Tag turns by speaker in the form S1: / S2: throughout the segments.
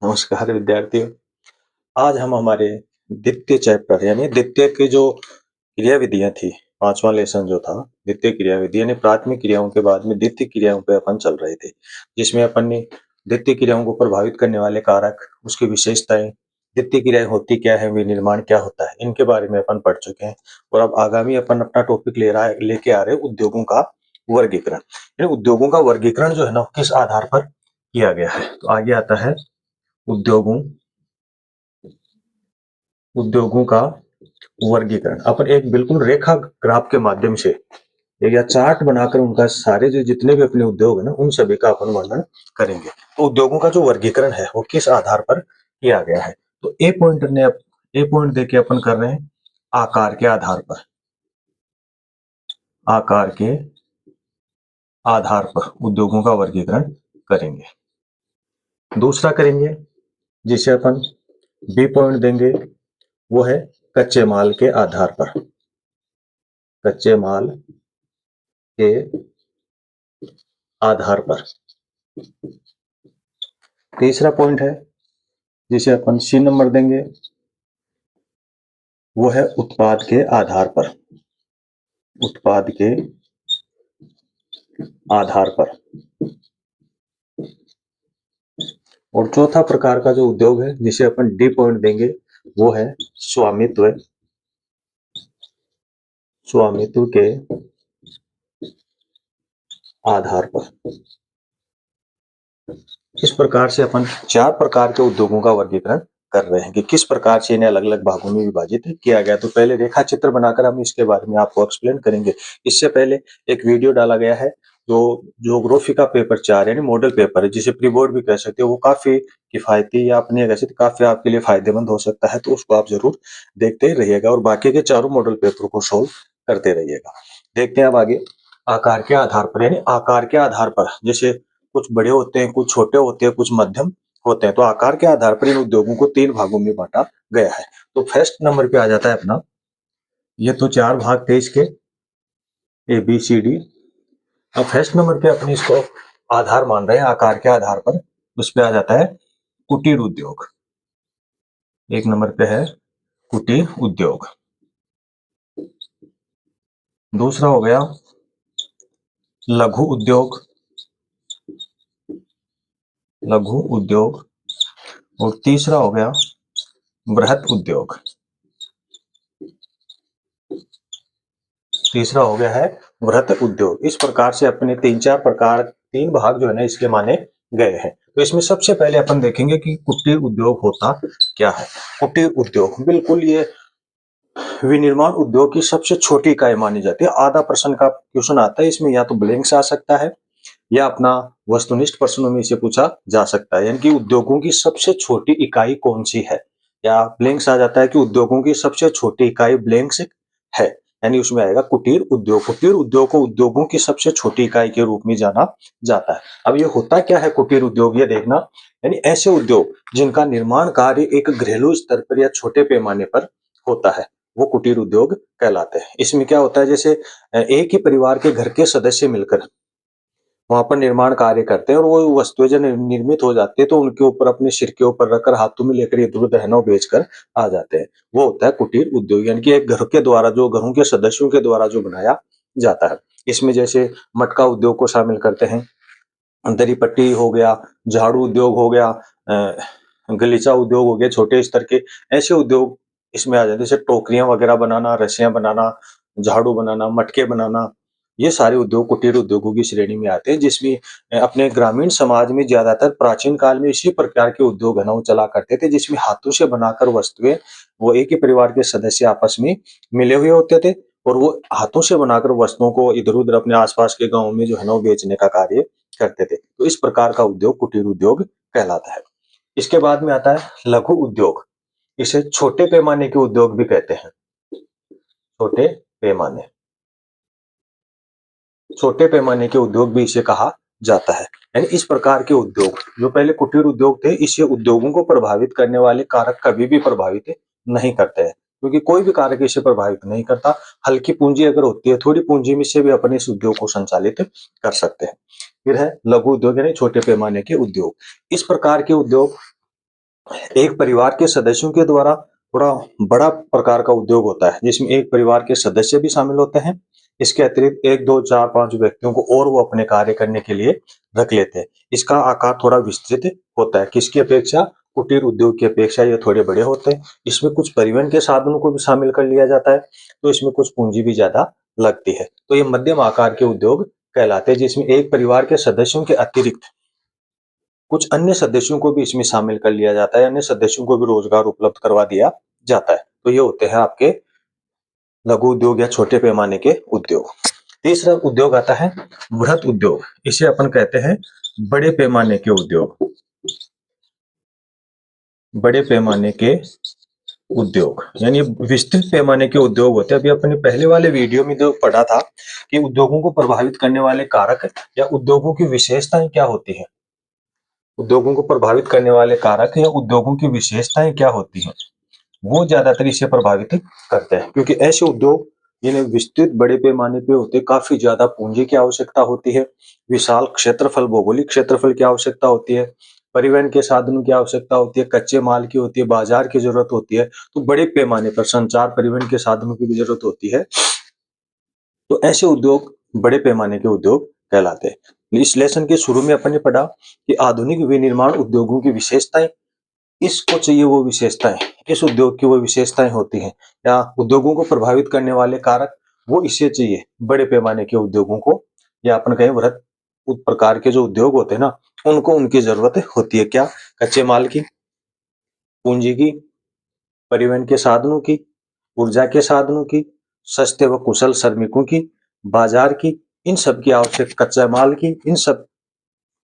S1: नमस्कार विद्यार्थियों। आज हम हमारे द्वितीय चैप्टर यानी द्वितीय की जो क्रियाविधियां थी, पांचवा लेसन जो था द्वितीय क्रियाविधि यानी प्राथमिक क्रियाओं के बाद में द्वितीय क्रियाओं पे अपन चल रहे थे, जिसमें अपन ने द्वितीय क्रियाओं को प्रभावित करने वाले कारक, उसकी विशेषताएं, द्वितीय क्रियाएं होती क्या है, विनिर्माण क्या होता है, इनके बारे में अपन पढ़ चुके हैं। और अब आगामी अपन अपना टॉपिक लेके आ रहे हैं उद्योगों का वर्गीकरण। यानी उद्योगों का वर्गीकरण जो है ना, किस आधार पर किया गया है। तो आगे आता है उद्योगों उद्योगों का वर्गीकरण। अपन एक बिल्कुल रेखा ग्राफ के माध्यम से एक या चार्ट बनाकर उनका सारे जो जितने भी अपने उद्योग है ना, उन सभी का अपन वर्णन करेंगे। तो उद्योगों का जो वर्गीकरण है वो किस आधार पर किया गया है। तो ए पॉइंट देके अपन कर रहे हैं आकार के आधार पर। आकार के आधार पर उद्योगों का वर्गीकरण करेंगे। दूसरा करेंगे जिसे अपन बी पॉइंट देंगे, वो है कच्चे माल के आधार पर। कच्चे माल के आधार पर। तीसरा पॉइंट है जिसे अपन सी नंबर देंगे, वो है उत्पाद के आधार पर। उत्पाद के आधार पर। और चौथा प्रकार का जो उद्योग है जिसे अपन डी पॉइंट देंगे, वो है स्वामित्व। स्वामित्व के आधार पर। इस प्रकार से अपन चार प्रकार के उद्योगों का वर्गीकरण कर रहे हैं कि किस प्रकार से इन्हें अलग अलग भागों में विभाजित किया गया। तो पहले रेखा चित्र बनाकर हम इसके बारे में आपको एक्सप्लेन करेंगे। इससे पहले एक वीडियो डाला गया है जो ज्योग्राफी का पेपर 4 यानी मॉडल पेपर है, जिसे प्री बोर्ड भी कह सकते हो। वो काफी किफायती या अपनी कह सकते काफी आपके लिए फायदेमंद हो सकता है, तो उसको आप जरूर देखते ही रहिएगा और बाकी के चारों मॉडल पेपर को सोल्व करते रहिएगा। देखते हैं अब आगे। आकार के आधार पर यानी आकार के आधार पर, जैसे कुछ बड़े होते हैं, कुछ छोटे होते हैं, कुछ मध्यम होते हैं। तो आकार के आधार पर इन उद्योगों को 3 भागों में बांटा गया है। तो फर्स्ट नंबर पे आ जाता है अपना, ये तो 4 भाग थे इसके, ए बी सी डी। अब फर्स्ट नंबर पे अपने इसको आधार मान रहे हैं आकार के आधार पर, उस पे आ जाता है कुटीर उद्योग। एक नंबर पे है कुटीर उद्योग। दूसरा हो गया लघु उद्योग। लघु उद्योग। और तीसरा हो गया बृहत उद्योग। तीसरा हो गया है बृहत उद्योग। इस प्रकार से अपने 3 भाग जो है ना इसके माने गए हैं। तो इसमें सबसे पहले अपन देखेंगे कि कुटीर उद्योग होता क्या है। कुटीर उद्योग बिल्कुल ये विनिर्माण उद्योग की सबसे छोटी इकाई मानी जाती है। आधा प्रश्न का क्वेश्चन आता है इसमें, या तो ब्लैंक्स आ सकता है या अपना वस्तुनिष्ठ प्रश्नों में इसे पूछा जा सकता है। यानी कि उद्योगों की सबसे छोटी इकाई कौन सी है, या ब्लैंक्स आ जाता है कि उद्योगों की सबसे छोटी इकाई ब्लैंक्स है। यानी उसमें आएगा कुटीर उद्योग। कुटीर उद्योग को उद्योगों की सबसे छोटी इकाई के रूप में जाना जाता है। अब ये होता क्या है कुटीर उद्योग, ये देखना। यानी ऐसे उद्योग जिनका निर्माण कार्य एक घरेलू स्तर पर या छोटे पैमाने पर होता है, वो कुटीर उद्योग कहलाते हैं। इसमें क्या होता है, जैसे एक ही परिवार के घर के सदस्य मिलकर वहां पर निर्माण कार्य करते हैं और वो वस्तुएं जब निर्मित हो जाती है तो उनके ऊपर अपने सिर के ऊपर रखकर हाथों में लेकर इधर उधर है ना बेचकर आ जाते हैं। वो होता है कुटीर उद्योग, यानी कि एक घर के द्वारा जो घरों के सदस्यों के द्वारा जो बनाया जाता है। इसमें जैसे मटका उद्योग को शामिल करते हैं, दरी पट्टी हो गया, झाड़ू उद्योग हो गया, गलीचा उद्योग हो गया, छोटे स्तर के ऐसे उद्योग इसमें आ जाते हैं। जैसे टोकरियां वगैरह बनाना, रस्सियां बनाना, झाड़ू बनाना, मटके बनाना, ये सारे उद्योग कुटीर उद्योगों की श्रेणी में आते हैं। जिसमें अपने ग्रामीण समाज में ज्यादातर प्राचीन काल में इसी प्रकार के उद्योग है ना वो चला करते थे, जिसमें हाथों से बनाकर वस्तुएं वो एक ही परिवार के सदस्य आपस में मिले हुए होते थे और वो हाथों से बनाकर वस्तुओं को इधर उधर अपने आसपास के गाँव में जो है ना वो बेचने का कार्य करते थे। तो इस प्रकार का उद्योग कुटीर उद्योग कहलाता है। इसके बाद में आता है लघु उद्योग। इसे छोटे पैमाने के उद्योग भी कहते हैं। छोटे पैमाने छोटे पैमाने के उद्योग भी इसे कहा जाता है। यानी इस प्रकार के उद्योग जो पहले कुटीर उद्योग थे, इसे उद्योगों को प्रभावित करने वाले कारक कभी भी प्रभावित नहीं करते हैं, क्योंकि कोई भी कारक इसे प्रभावित नहीं करता। हल्की पूंजी अगर होती है, थोड़ी पूंजी में से भी अपने इस उद्योग को संचालित कर सकते हैं। फिर है लघु उद्योग यानी छोटे पैमाने के उद्योग। इस प्रकार के उद्योग एक परिवार के सदस्यों के द्वारा थोड़ा बड़ा प्रकार का उद्योग होता है, जिसमें एक परिवार के सदस्य भी शामिल होते हैं। इसके अतिरिक्त 1, 2, 4, 5 व्यक्तियों को और वो अपने कार्य करने के लिए रख लेते हैं। इसका आकार थोड़ा विस्तृत होता है। किसकी अपेक्षा? कुटीर उद्योग की अपेक्षा ये थोड़े बड़े होते हैं। इसमें कुछ परिवहन के साधनों को भी शामिल कर लिया जाता है, तो इसमें कुछ पूंजी भी ज्यादा लगती है। तो ये मध्यम आकार के उद्योग कहलाते हैं, जिसमें एक परिवार के सदस्यों के अतिरिक्त कुछ अन्य सदस्यों को भी इसमें शामिल कर लिया जाता है, अन्य सदस्यों को भी रोजगार उपलब्ध करवा दिया जाता है। तो ये होते हैं आपके लघु उद्योग या छोटे पैमाने के उद्योग। तीसरा उद्योग आता है बृहत उद्योग। इसे अपन कहते हैं बड़े पैमाने के उद्योग। बड़े पैमाने के उद्योग यानी विस्तृत पैमाने के उद्योग होते हैं। अभी अपने पहले वाले वीडियो में जो पढ़ा था कि उद्योगों को प्रभावित करने वाले कारक या उद्योगों की विशेषताएं क्या होती है। उद्योगों को प्रभावित करने वाले कारक या उद्योगों की विशेषताएं क्या होती हैं, वो ज्यादातर इसे प्रभावित करते हैं, क्योंकि ऐसे उद्योग जिन्हें विस्तृत बड़े पैमाने पे होते, काफी ज्यादा पूंजी की आवश्यकता होती है, विशाल क्षेत्रफल, भौगोलिक क्षेत्रफल की आवश्यकता होती है, परिवहन के साधनों की आवश्यकता होती है, कच्चे माल की होती है, बाजार की जरूरत होती है। तो बड़े पैमाने पर संचार परिवहन के साधनों की भी जरूरत होती है। तो ऐसे उद्योग बड़े पैमाने के उद्योग कहलाते हैं। इस लेसन के शुरू में अपन ने पढ़ा कि आधुनिक विनिर्माण उद्योगों की विशेषताएं, इसको चाहिए वो विशेषताएं, इस उद्योग की वो विशेषताएं होती हैं, या उद्योगों को प्रभावित करने वाले कारक वो इसे चाहिए बड़े पैमाने के उद्योगों को, या अपन कहें वृहत प्रकार के जो उद्योग होते हैं ना, उनको उनकी जरूरत होती है। क्या? कच्चे माल की, पूंजी की, परिवहन के साधनों की, ऊर्जा के साधनों की, सस्ते व कुशल श्रमिकों की, बाजार की, इन सब की आवश्यक, कच्चा माल की, इन सब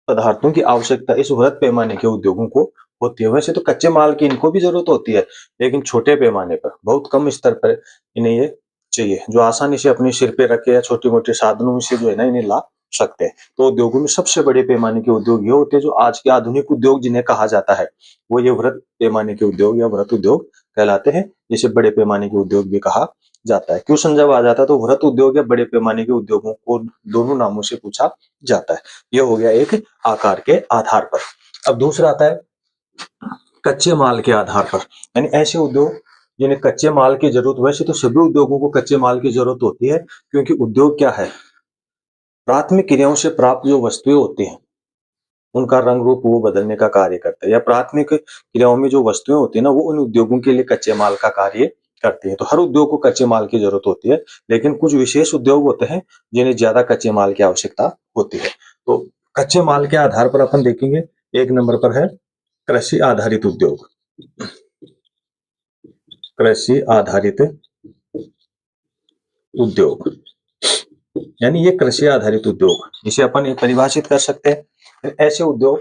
S1: पदार्थों की आवश्यकता इस वृहत पैमाने के उद्योगों को होती है। वैसे तो कच्चे माल की इनको भी जरूरत होती है, लेकिन छोटे पैमाने पर, बहुत कम स्तर पर इन्हें ये चाहिए, जो आसानी से अपने सिर पे रखे या छोटे मोटे साधनों से जो है ना इन्हें ला सकते हैं। तो उद्योगों में सबसे बड़े पैमाने के उद्योग ये होते हैं, जो आज के आधुनिक उद्योग जिन्हें कहा जाता है, वो ये वृहत पैमाने के उद्योग या वृहत उद्योग कहलाते हैं, जिसे बड़े पैमाने के उद्योग भी कहा जाता है। क्वेश्चन जब आ जाता है तो वृहत उद्योग या बड़े पैमाने के उद्योगों को दोनों नामों से पूछा जाता है। ये हो गया एक आकार के आधार पर। अब दूसरा आता है कच्चे माल के आधार पर, यानी ऐसे उद्योग जिन्हें कच्चे माल की जरूरत, वैसे तो सभी उद्योगों को कच्चे माल की जरूरत होती है, क्योंकि उद्योग क्या है, प्राथमिक क्रियाओं से प्राप्त जो वस्तुएं होती हैं उनका रंग रूप वो बदलने का कार्य करता है, या प्राथमिक क्रियाओं में जो वस्तुएं होती है ना, वो उन उद्योगों के लिए कच्चे माल का कार्य करती है। तो हर उद्योग को कच्चे माल की जरूरत होती है, लेकिन कुछ विशेष उद्योग होते हैं जिन्हें ज्यादा कच्चे माल की आवश्यकता होती है। तो कच्चे माल के आधार पर अपन देखेंगे, एक नंबर पर है कृषि आधारित उद्योग। कृषि आधारित उद्योग यानी ये कृषि आधारित उद्योग, इसे अपन परिभाषित कर सकते हैं। ऐसे उद्योग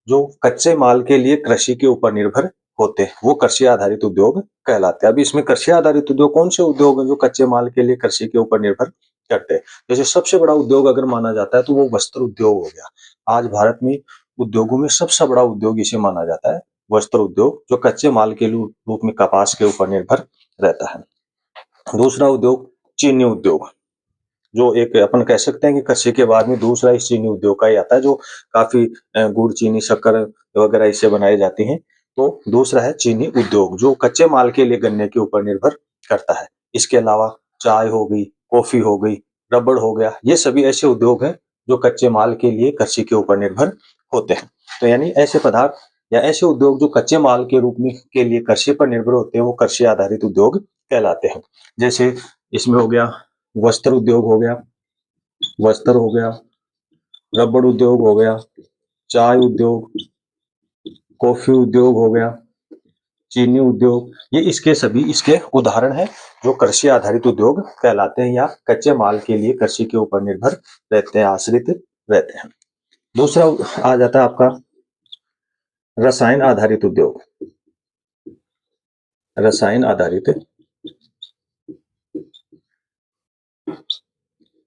S1: जो कच्चे माल के लिए कृषि के ऊपर निर्भर होते हैं, वो कृषि आधारित उद्योग कहलाते हैं। अभी इसमें कृषि आधारित उद्योग कौन से उद्योग हैं जो कच्चे माल के लिए कृषि के ऊपर निर्भर करते हैं? जैसे सबसे बड़ा उद्योग अगर माना जाता है तो वो वस्त्र उद्योग हो गया। आज भारत में उद्योगों में सबसे बड़ा उद्योग इसे माना जाता है, वस्त्र उद्योग, जो कच्चे माल के रूप में कपास के ऊपर निर्भर रहता है। दूसरा उद्योग चीनी उद्योग, जो एक अपन कह सकते हैं कि कृषि के बाद में दूसरा इस चीनी उद्योग का ही आता है, जो काफी गुड़, चीनी, शक्कर वगैरह इससे बनाई जाती हैं। तो दूसरा है चीनी उद्योग, जो कच्चे माल के लिए गन्ने के ऊपर निर्भर करता है। इसके अलावा चाय हो गई, कॉफी हो गई, रबड़ हो गया, ये सभी ऐसे उद्योग हैं जो कच्चे माल के लिए कृषि के ऊपर निर्भर होते हैं। तो यानी ऐसे पदार्थ या ऐसे उद्योग जो कच्चे माल के रूप में के लिए कृषि पर निर्भर होते हैं, वो कृषि आधारित उद्योग कहलाते हैं। जैसे इसमें हो गया वस्त्र उद्योग हो गया, वस्त्र हो गया, रबड़ उद्योग हो गया, चाय उद्योग, कॉफी उद्योग हो गया, चीनी उद्योग, ये इसके सभी इसके उदाहरण हैं जो कृषि आधारित उद्योग कहलाते हैं, या कच्चे माल के लिए कृषि के ऊपर निर्भर रहते हैं, आश्रित रहते हैं। दूसरा आ जाता है आपका रसायन आधारित उद्योग। रसायन आधारित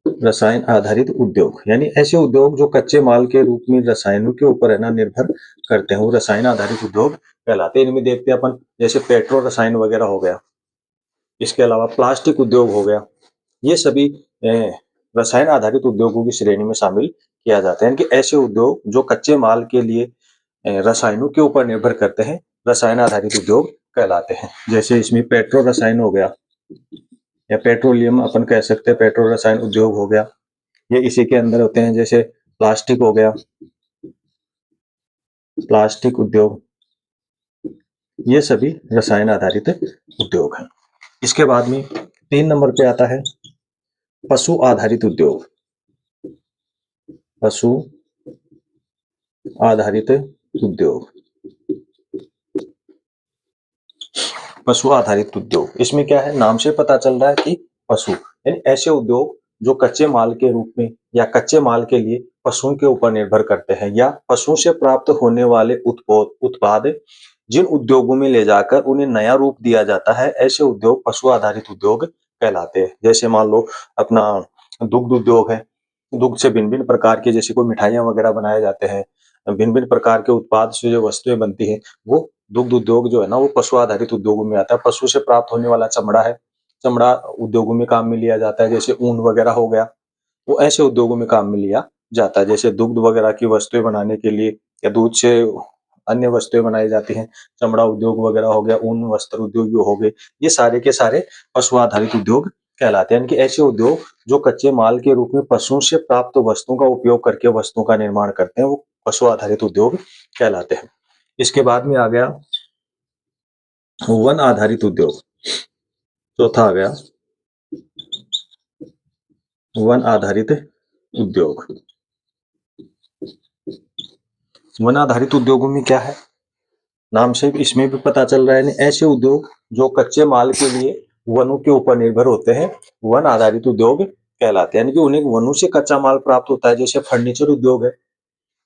S1: रसायन आधारित उद्योग यानी ऐसे उद्योग जो कच्चे माल के रूप में रसायनों के ऊपर है ना निर्भर करते हैं, वो रसायन आधारित उद्योग कहलाते हैं। इनमें देखते हैं अपन, जैसे पेट्रो रसायन वगैरह हो गया, इसके अलावा प्लास्टिक उद्योग हो गया, ये सभी रसायन आधारित उद्योगों की श्रेणी में शामिल किया जाता है। कि ऐसे उद्योग जो कच्चे माल के लिए रसायनों के ऊपर निर्भर करते हैं, रसायन आधारित उद्योग कहलाते हैं। जैसे इसमें पेट्रो रसायन हो गया या पेट्रोलियम अपन कह सकते हैं, पेट्रो रसायन उद्योग हो गया, ये इसी के अंदर होते हैं। जैसे प्लास्टिक हो गया, प्लास्टिक उद्योग, ये सभी रसायन आधारित उद्योग हैं। इसके बाद में 3 नंबर पे आता है पशु आधारित उद्योग। पशु आधारित उद्योग, पशु आधारित उद्योग, इसमें क्या है, नाम से पता चल रहा है कि पशु यानी ऐसे उद्योग जो कच्चे माल के रूप में या कच्चे माल के लिए पशुओं के ऊपर निर्भर करते हैं, या पशुओं से प्राप्त होने वाले उत्पाद जिन उद्योगों में ले जाकर उन्हें नया रूप दिया जाता है, ऐसे उद्योग पशु आधारित उद्योग कहलाते हैं। जैसे मान लो अपना दुग्ध उद्योग है, दुग्ध से भिन्न भिन्न प्रकार के, जैसे कोई मिठाइयां वगैरह बनाए जाते हैं, भिन्न भिन्न प्रकार के उत्पाद से जो वस्तुएं बनती हैं, वो दुग्ध उद्योग जो है ना, वो पशु आधारित उद्योगों में आता है। पशु से प्राप्त होने वाला चमड़ा है, चमड़ा उद्योगों में काम में लिया जाता है। जैसे ऊन वगैरह हो गया, वो ऐसे उद्योगों में काम में लिया जाता है। जैसे दुग्ध वगैरह की वस्तुएं बनाने के लिए या दूध से अन्य वस्तुएं बनाई जाती हैं, चमड़ा उद्योग वगैरह हो गया, ऊन वस्त्र उद्योग हो गए, ये सारे के सारे पशु आधारित उद्योग कहलाते हैं। यानी कि ऐसे उद्योग जो कच्चे माल के रूप में पशुओं से प्राप्त वस्तुओं का उपयोग करके वस्तुओं का निर्माण करते हैं, वो पशु आधारित उद्योग कहलाते हैं। इसके बाद में आ गया वन आधारित उद्योग। चौथा आ गया वन आधारित उद्योग। वन आधारित उद्योगों में क्या है, नाम से इसमें भी पता चल रहा है, ऐसे उद्योग जो कच्चे माल के लिए वनों के ऊपर निर्भर होते हैं, वन आधारित उद्योग कहलाते हैं। यानी कि उन्हें वनों से कच्चा माल प्राप्त होता है। जैसे फर्नीचर उद्योग है,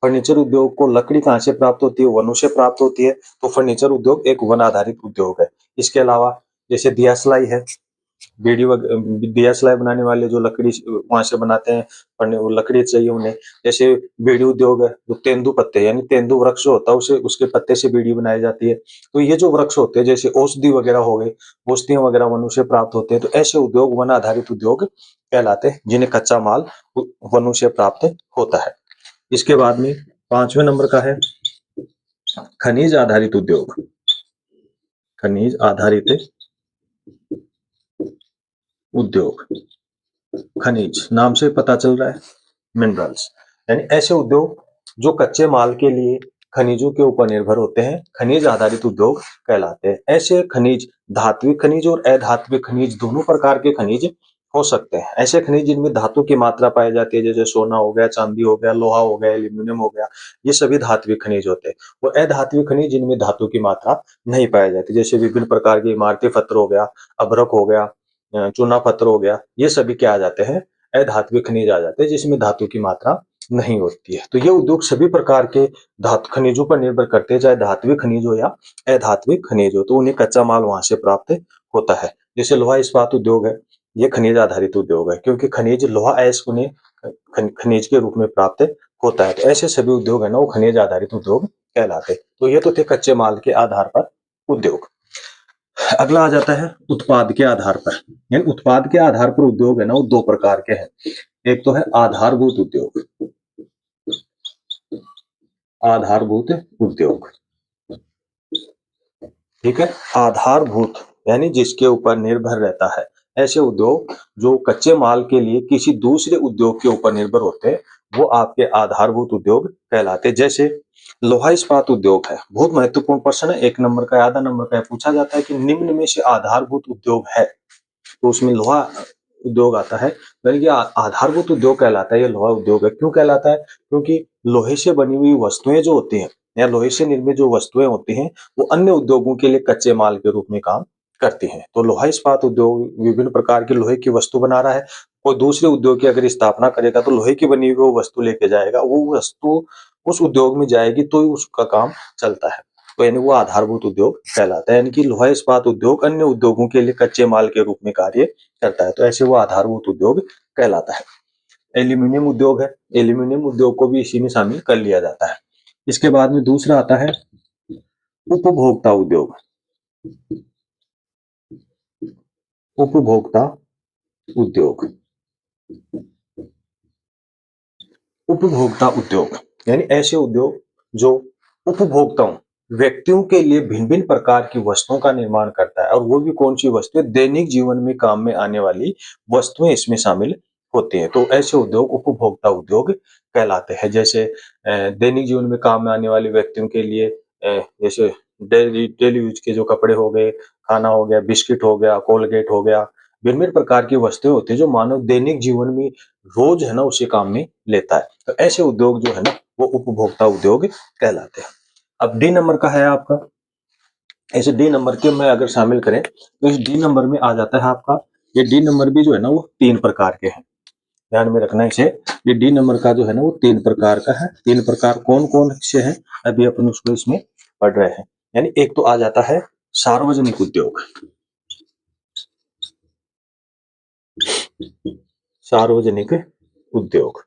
S1: फर्नीचर उद्योग को लकड़ी कहाँ से प्राप्त होती है, वनों से प्राप्त होती है, तो फर्नीचर उद्योग एक वन आधारित उद्योग है। इसके अलावा जैसे दिया सिलाई है, दिया सिलाई बनाने वाले जो लकड़ी वहां से बनाते हैं, वो लकड़ी चाहिए उन्हें। जैसे बीड़ी उद्योग है, जो तेंदु पत्ते यानी तेंदु वृक्ष होता है, उसे उसके पत्ते से बीड़ी बनाई जाती है। तो ये जो वृक्ष होते हैं, जैसे औषधि वगैरह हो गए, औषधियां वगैरह वनों से प्राप्त होते हैं, तो ऐसे उद्योग वन आधारित उद्योग कहलाते हैं, जिन्हें कच्चा माल वनों से प्राप्त होता है। इसके बाद में 5वें नंबर का है खनिज आधारित उद्योग। खनिज आधारित उद्योग, खनिज नाम से पता चल रहा है, मिनरल्स, यानी ऐसे उद्योग जो कच्चे माल के लिए खनिजों के ऊपर निर्भर होते हैं, खनिज आधारित उद्योग कहलाते हैं। ऐसे खनिज धात्विक खनिज और अधात्विक खनिज दोनों प्रकार के खनिज हो सकते हैं। ऐसे खनिज जिनमें धातु की मात्रा पाई जाती है, जैसे सोना हो गया, चांदी हो गया, लोहा हो गया, एल्यूमिनियम हो गया, ये सभी धात्विक खनिज होते हैं। वो अधात्विक खनिज जिनमें धातु की मात्रा नहीं पाई जाती, जैसे विभिन्न प्रकार के इमारती पत्थर हो गया, अभ्रक हो गया, चूना पत्थर हो गया, ये सभी क्या आ जाते हैं, अधात्विक खनिज आ जाते हैं, जिसमें धातु की मात्रा नहीं होती है। तो ये उद्योग सभी प्रकार के धातु खनिजों पर निर्भर करते हैं, चाहे धात्विक खनिज हो या अधात्विक खनिज हो, तो उन्हें कच्चा माल वहां से प्राप्त होता है। जैसे लोहा इस्पात उद्योग है, ये खनिज आधारित उद्योग है, क्योंकि खनिज लोहा अयस्क उन्हें खनिज के रूप में प्राप्त होता है। तो ऐसे सभी उद्योग है ना, वो खनिज आधारित उद्योग कहलाते हैं। तो ये तो थे कच्चे माल के आधार पर उद्योग। अगला आ जाता है उत्पाद के आधार पर। यानी उत्पाद के आधार पर उद्योग है ना, वो दो प्रकार के हैं। एक तो है आधारभूत उद्योग। आधारभूत उद्योग, ठीक है, आधारभूत यानी जिसके ऊपर निर्भर रहता है। ऐसे उद्योग जो कच्चे माल के लिए किसी दूसरे उद्योग के ऊपर निर्भर होते हैं, वो आपके आधारभूत उद्योग कहलाते हैं। जैसे लोहा इस्पात उद्योग है, बहुत महत्वपूर्ण प्रश्न है, 1 नंबर का, आधा नंबर का पूछा जाता है कि निम्न में से आधारभूत उद्योग है, तो उसमें लोहा उद्योग आता है। यानी कि आधारभूत उद्योग कहलाता है, ये लोहा उद्योग है। क्यों कहलाता है? क्योंकि लोहे से बनी हुई वस्तुएं जो होती हैं या लोहे से निर्मित जो वस्तुएं होती हैं, वो अन्य उद्योगों के लिए कच्चे माल के रूप में काम करती हैं। तो लोहा इस्पात उद्योग विभिन्न प्रकार की लोहे की वस्तु बना रहा है, कोई दूसरे उद्योग की अगर स्थापना करेगा तो लोहे की बनी हुई वो वस्तु लेके जाएगा, वो वस्तु उस उद्योग में जाएगी तो ही उसका काम चलता है। तो यानी वो आधारभूत उद्योग कहलाता है। यानी कि लोहा इस्पात उद्योग अन्य उद्योगों के लिए कच्चे माल के रूप में कार्य करता है, तो ऐसे वो आधारभूत उद्योग कहलाता है। एल्यूमिनियम उद्योग है, एल्यूमिनियम उद्योग को भी इसी में शामिल कर लिया जाता है। इसके बाद में दूसरा आता है उपभोक्ता उद्योग। उपभोक्ता उद्योग, उपभोक्ता उद्योग यानी ऐसे उद्योग जो उपभोक्ताओं व्यक्तियों के लिए भिन्न भिन्न प्रकार की वस्तुओं का निर्माण करता है, और वो भी कौन सी वस्तुएं, दैनिक जीवन में काम में आने वाली वस्तुएं इसमें शामिल होती हैं। तो ऐसे उद्योग उपभोक्ता उद्योग कहलाते हैं। जैसे दैनिक जीवन में काम में आने वाले व्यक्तियों के लिए जैसे डेली डेली यूज के जो कपड़े हो गए, खाना हो गया, बिस्किट हो गया, कोलगेट हो गया, भिन्न भिन्न प्रकार की वस्तुएं होती है जो मानव दैनिक जीवन में रोज है ना उसे काम में लेता है। तो ऐसे उद्योग जो है ना वो उपभोक्ता उद्योग कहलाते हैं। अब डी नंबर का है आपका, ऐसे डी नंबर के में अगर शामिल करें तो इस डी नंबर में आ जाता है आपका, ये डी नंबर भी जो है ना वो 3 प्रकार के हैं। ध्यान में रखना इसे, ये डी नंबर का जो है ना वो 3 प्रकार का है। 3 प्रकार कौन कौन से हैं अभी अपन उसको इसमें पढ़ रहे हैं। यानी एक तो आ जाता है सार्वजनिक उद्योग, सार्वजनिक उद्योग,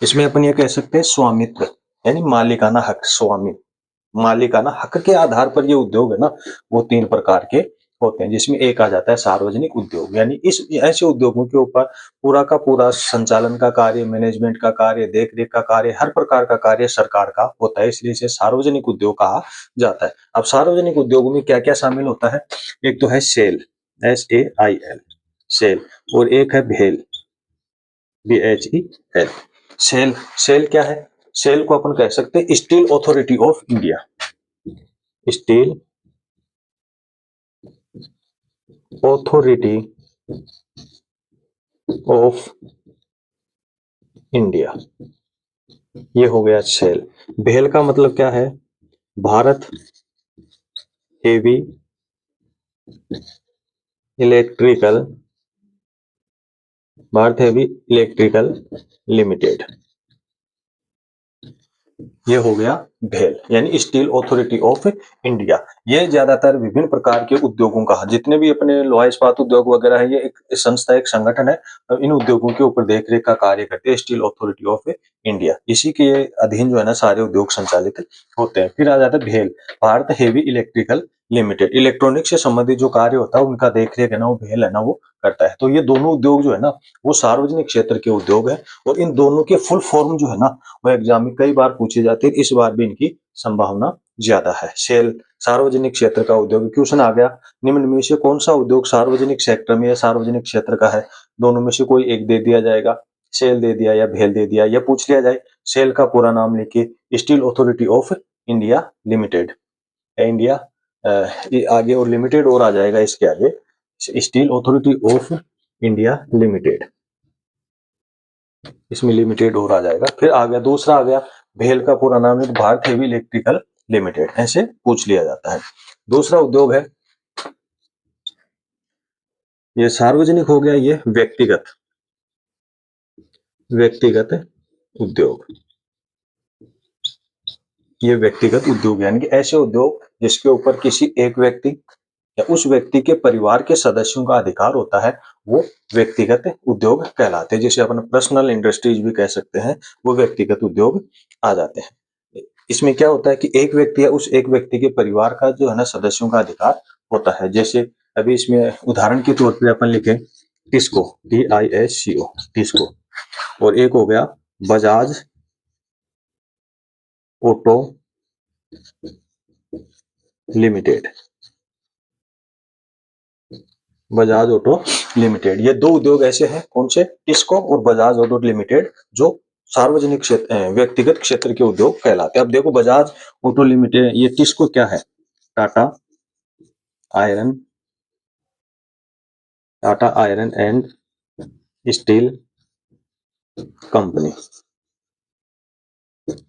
S1: इसमें अपन ये कह सकते हैं स्वामित्व यानी मालिकाना हक, स्वामी मालिकाना हक के आधार पर ये उद्योग है ना वो 3 प्रकार के होते हैं, जिसमें एक आ जाता है सार्वजनिक उद्योग। यानी इस ऐसे उद्योगों के ऊपर पूरा का पूरा संचालन का कार्य, मैनेजमेंट का कार्य, देख रेख का कार्य, हर प्रकार का कार्य सरकार का होता है, इसलिए इसे सार्वजनिक उद्योग कहा जाता है। अब सार्वजनिक उद्योगों में क्या क्या शामिल होता है, एक तो है सेल, SAIL, सेल, और एक है भेल, BHEL। सेल, सेल क्या है, सेल को अपन कह सकते हैं steel Authority of India, steel Authority of India, ये हो गया सेल। भेल का मतलब क्या है, Bharat heavy electrical, Bharat heavy electrical limited, ये हो गया भेल यानी स्टील अथॉरिटी ऑफ इंडिया। ये ज्यादातर विभिन्न प्रकार के उद्योगों का, जितने भी अपने लोहा इस्पात उद्योग वगैरह है, ये एक संस्था, एक संगठन है, इन उद्योगों के ऊपर देखरेख का कार्य करते हैं, स्टील अथॉरिटी ऑफ इंडिया। इसी के अधीन जो है ना सारे उद्योग संचालित होते हैं। फिर आ जाता है भेल, Bharat heavy electrical limited, electronic से संबंधित जो कार्य होता है उनका देखरेख है ना वो भेल है ना वो करता है। तो ये दोनों उद्योग जो है ना वो सार्वजनिक क्षेत्र के उद्योग है, और इन दोनों के फुल फॉर्म जो है ना वो एग्जाम में कई बार पूछे जाते हैं, इस बार भी इनकी संभावना ज्यादा है। सेल सार्वजनिक क्षेत्र का उद्योग, क्वेश्चन आ गया निम्न में से कौन सा उद्योग सार्वजनिक सेक्टर में या सार्वजनिक क्षेत्र का है, दोनों में से कोई एक दे दिया जाएगा, सेल दे दिया या भेल दे दिया, या पूछ लिया जाए सेल का पूरा नाम लिखिए, steel Authority of India limited, India ये आगे और लिमिटेड और आ जाएगा इसके आगे, steel Authority of India limited, इसमें लिमिटेड और आ जाएगा। फिर आ गया दूसरा, आ गया भेल का पूरा नाम है भारत हेवी इलेक्ट्रिकल लिमिटेड, ऐसे पूछ लिया जाता है। दूसरा उद्योग है, ये सार्वजनिक हो गया, ये व्यक्तिगत, व्यक्तिगत उद्योग, ये व्यक्तिगत उद्योग यानी कि ऐसे उद्योग जिसके ऊपर किसी एक व्यक्ति या उस व्यक्ति के परिवार के सदस्यों का अधिकार होता है, वो व्यक्तिगत उद्योग कहलाते हैं। जिसे अपन पर्सनल इंडस्ट्रीज भी कह सकते हैं, वो व्यक्तिगत उद्योग आ जाते हैं। इसमें क्या होता है कि एक व्यक्ति या उस एक व्यक्ति के परिवार का जो है ना सदस्यों का अधिकार होता है। जैसे अभी इसमें उदाहरण के तौर पर अपन लिखें टिस्को, TISCO, टिस्को, और एक हो गया Bajaj auto limited, Bajaj auto limited. ये दो उद्योग ऐसे हैं, कौन से, टिस्को और बजाज ऑटो लिमिटेड, जो सार्वजनिक क्षेत्र व्यक्तिगत क्षेत्र के उद्योग कहलाते हैं। अब देखो बजाज ऑटो लिमिटेड, ये टिस्को क्या है, Tata iron, Tata iron and steel company,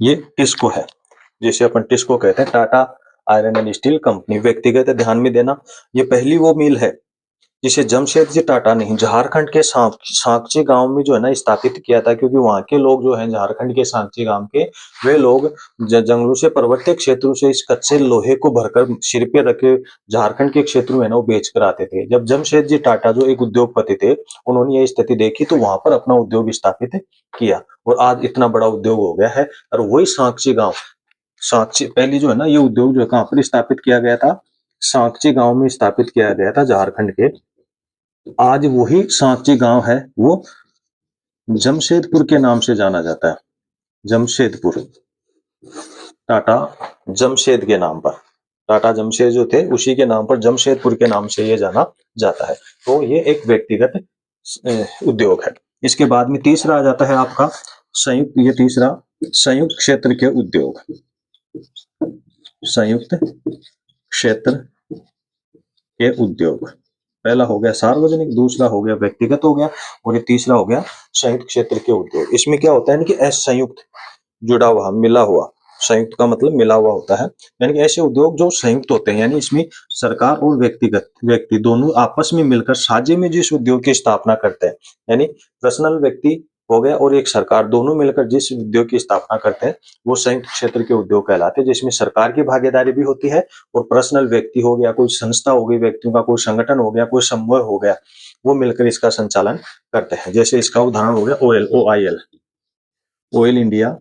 S1: ये टिस्को है, जिसे अपन टिस्को कहते हैं, Tata iron and steel company. व्यक्तिगत ध्यान में देना, ये पहली वो मिल है जिसे जमशेदजी टाटा ने झारखंड के सांकची गांव में जो है ना स्थापित किया था, क्योंकि वहां के लोग जो है झारखंड के सांकची गांव के, वे लोग जंगलों से, पर्वतीय क्षेत्रों से इस कच्चे लोहे को भरकर सिर पे रखे झारखंड के क्षेत्रों में ना वो बेच कर आते थे। जब जमशेदजी टाटा जो एक उद्योगपति थे, उन्होंने ये स्थिति देखी तो वहां पर अपना उद्योग स्थापित किया, और आज इतना बड़ा उद्योग हो गया है। और वही सांकची गांव, सांकची पहली जो है ना ये उद्योग जो है कहां पर स्थापित किया गया था, सांकची गांव में स्थापित किया गया था झारखंड के। आज वही सांची गांव है वो जमशेदपुर के नाम से जाना जाता है, जमशेदपुर। टाटा जमशेद के नाम पर, टाटा जमशेद जो थे उसी के नाम पर जमशेदपुर के नाम से ये जाना जाता है। तो ये एक व्यक्तिगत उद्योग है। इसके बाद में तीसरा आ जाता है आपका संयुक्त, ये तीसरा संयुक्त क्षेत्र के उद्योग, संयुक्त क्षेत्र के उद्योग। पहला हो गया सार्वजनिक, दूसरा हो गया व्यक्तिगत हो गया, और ये तीसरा हो गया संयुक्त क्षेत्र के उद्योग। इसमें क्या होता है कि संयुक्त, जुड़ा हुआ, मिला हुआ, संयुक्त का मतलब मिला हुआ होता है, यानी कि ऐसे उद्योग जो संयुक्त होते हैं, यानी इसमें सरकार और व्यक्तिगत व्यक्ति दोनों आपस में मिलकर साझे में जिस उद्योग की स्थापना करते हैं, यानी पर्सनल व्यक्ति हो गया और एक सरकार, दोनों मिलकर जिस उद्योग की स्थापना करते हैं वो संयुक्त क्षेत्र के उद्योग कहलाते हैं, जिसमें सरकार की भागीदारी भी होती है और पर्सनल व्यक्ति हो गया, कोई संस्था हो गई, व्यक्तियों का कोई संगठन हो गया, कोई समूह हो गया, वो मिलकर इसका संचालन करते हैं। जैसे इसका उदाहरण हो गया OIL, oil India,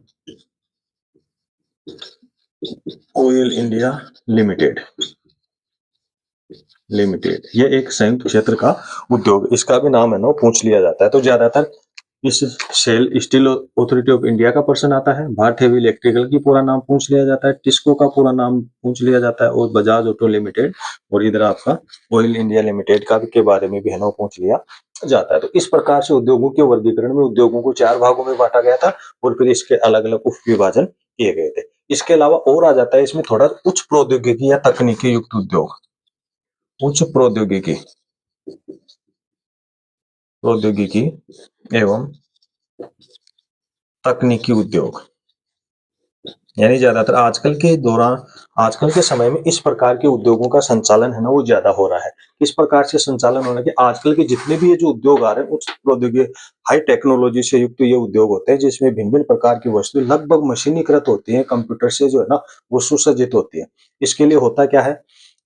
S1: oil India limited, ये एक संयुक्त क्षेत्र का उद्योग, इसका भी नाम है ना पूछ लिया जाता है। तो ज्यादातर इस SAIL Steel Authority of India का पर्सन आता है, भारतीय हेवी इलेक्ट्रिकल की पूरा नाम पूछ लिया जाता है, टिस्को का पूरा नाम पूछ लिया जाता है, और बजाज ऑटो लिमिटेड, और इधर आपका ऑयल इंडिया लिमिटेड का के बारे में भी है ना पूछ लिया जाता है। तो इस प्रकार से उद्योगों के वर्गीकरण में उद्योगों को 4 भागों में बांटा गया था और फिर इसके अलग अलग उप विभाजन किए गए थे। इसके अलावा और आ जाता है इसमें थोड़ा उच्च प्रौद्योगिकी या तकनीकी युक्त उद्योग, उच्च प्रौद्योगिकी, प्रौद्योगिकी एवं तकनीकी उद्योग, यानी ज्यादातर आजकल के समय में इस प्रकार के उद्योगों का संचालन है ना वो ज्यादा हो रहा है। इस प्रकार से संचालन होने के आजकल के जितने भी ये जो उद्योग आ रहे हैं उच्च प्रौद्योगिकी, हाई टेक्नोलॉजी से युक्त ये उद्योग होते हैं, जिसमें भिन्न भिन्न प्रकार की वस्तुएं लगभग मशीनीकृत होती है, कंप्यूटर से जो है ना वो सुसज्जित होती है। इसके लिए होता क्या है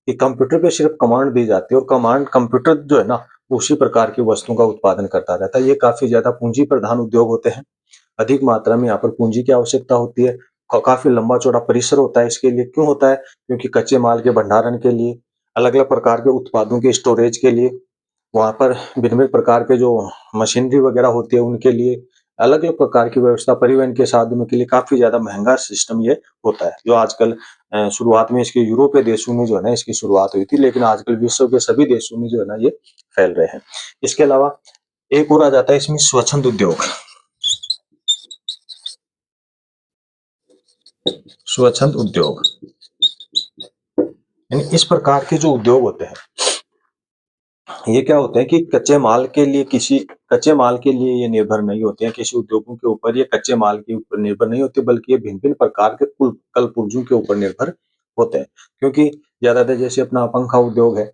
S1: कि कंप्यूटर पे सिर्फ कमांड दी जाती है और कमांड कंप्यूटर जो है ना उसी प्रकार की वस्तुओं का उत्पादन करता रहता है। ये काफी ज्यादा पूंजी प्रधान उद्योग होते हैं, अधिक मात्रा में यहाँ पर पूंजी की आवश्यकता होती है, काफी लंबा चौड़ा परिसर होता है इसके लिए। क्यों होता है? क्योंकि कच्चे माल के भंडारण के लिए, अलग अलग प्रकार के उत्पादों के स्टोरेज के लिए, वहां पर भिन्न भिन्न प्रकार के जो मशीनरी वगैरह होती है उनके लिए, अलग अलग प्रकार की व्यवस्था, परिवहन के साधनों के लिए काफी ज्यादा महंगा सिस्टम ये होता है, जो आजकल शुरुआत में इसके यूरोपीय देशों में जो है ना इसकी शुरुआत हुई थी, लेकिन आजकल विश्व के सभी देशों में जो है ना ये फैल रहे हैं। इसके अलावा एक और आ जाता है इसमें स्वच्छंद उद्योग, स्वच्छंद उद्योग, यानी इस प्रकार के जो उद्योग होते हैं ये क्या होते हैं कि कच्चे माल के लिए ये निर्भर नहीं होते हैं, किसी उद्योगों के ऊपर ये कच्चे माल के ऊपर निर्भर नहीं होते, बल्कि ये भिन्न भिन्न प्रकार के कुल कल पुर्जों के ऊपर निर्भर होते हैं। क्योंकि ज्यादातर जैसे अपना पंखा उद्योग है,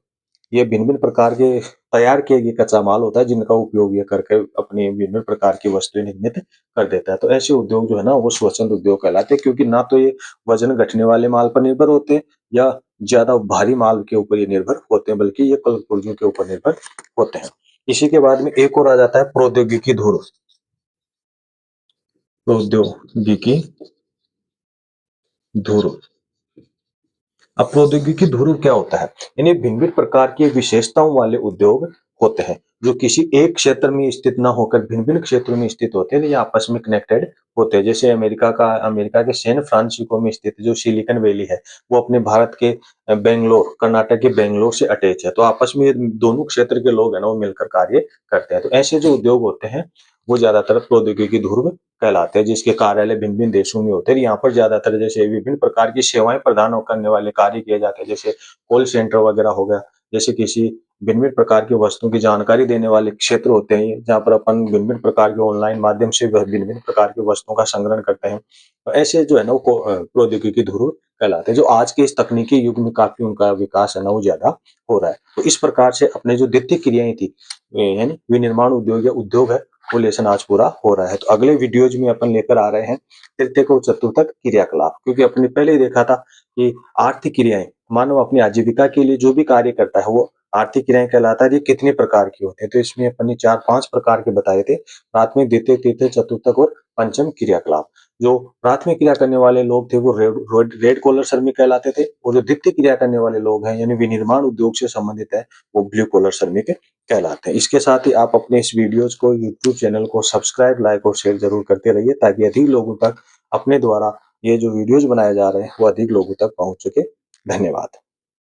S1: ये भिन्न भिन्न प्रकार के तैयार किए गए कच्चा माल होता है जिनका उपयोग ये करके अपनी विभिन्न प्रकार की वस्तुएं निर्मित कर देता है। तो ऐसे उद्योग जो है ना वो स्वच्छंद उद्योग कहलाते हैं, क्योंकि ना तो ये वजन घटने वाले माल पर निर्भर होते हैं या ज्यादा भारी माल के ऊपर ये निर्भर होते हैं, बल्कि ये कल पुर्जों के ऊपर निर्भर होते हैं। इसी के बाद में एक और आ जाता है प्रौद्योगिकी धुर, प्रौद्योगिकी धुर। अब प्रौद्योगिकी ध्रुव क्या होता है? यानी भिन्न भिन्न प्रकार की विशेषताओं वाले उद्योग होते हैं जो किसी एक क्षेत्र में स्थित न होकर भिन्न भिन्न क्षेत्रों में स्थित होते हैं, ये आपस में कनेक्टेड होते हैं। जैसे अमेरिका के सैन फ्रांसिस्को में स्थित जो सिलिकॉन वैली है, वो अपने भारत के बेंगलोर, कर्नाटक के बेंगलोर से अटैच है। तो आपस में ये दोनों क्षेत्र के लोग है ना वो मिलकर कार्य करते हैं। तो ऐसे जो उद्योग होते हैं वो ज्यादातर प्रौद्योगिकी ध्रुव कहलाते हैं, जिसके कार्यालय भिन्न भिन्न देशों में होते हैं। यहाँ पर ज्यादातर जैसे विभिन्न प्रकार की सेवाएं प्रदान करने वाले कार्य किए जाते हैं, जैसे कॉल सेंटर वगैरह हो गया, जैसे किसी भिन्न भिन्न प्रकार की वस्तुओं की जानकारी देने वाले क्षेत्र होते हैं, जहाँ पर अपन भिन्न भिन्न प्रकार के ऑनलाइन माध्यम से भिन्न भिन्न प्रकार की वस्तुओं का संग्रहण करते हैं। तो ऐसे जो है ना वो प्रौद्योगिकी ध्रुव कहलाते हैं, जो आज के इस तकनीकी युग में काफी उनका विकास है ना वो ज्यादा हो रहा है। तो इस प्रकार से अपने जो द्वितीय क्रियाएं थी, यानी विनिर्माण उद्योग या उद्योग है, वो लेसन आज पूरा हो रहा है। तो अगले वीडियोज में अपन लेकर आ रहे हैं तृतीयक और चतुर्थक क्रियाकलाप, क्योंकि अपने पहले ही देखा था कि आर्थिक क्रियाएं, मानव अपनी आजीविका के लिए जो भी कार्य करता है वो आर्थिक क्रियाएं कहलाता है। ये कितने प्रकार की होते हैं? तो इसमें अपन ने 4-5 प्रकार के बताए थे, प्राथमिक, द्वितीयक, तृतीयक, चतुर्थक और पंचम क्रियाकलाप। जो प्राथमिक क्रिया करने वाले लोग थे वो रेड कॉलर श्रमिक कहलाते थे, और जो द्वितीय क्रिया करने वाले लोग हैं यानी विनिर्माण उद्योग से संबंधित है वो ब्लू कॉलर श्रमिक कहलाते हैं। इसके साथ ही आप अपने इस वीडियोज को, यूट्यूब चैनल को सब्सक्राइब, लाइक और शेयर जरूर करते रहिए, ताकि अधिक लोगों तक अपने द्वारा ये जो वीडियोज़ बनाए जा रहे हैं वो अधिक लोगों तक पहुँच सके। धन्यवाद।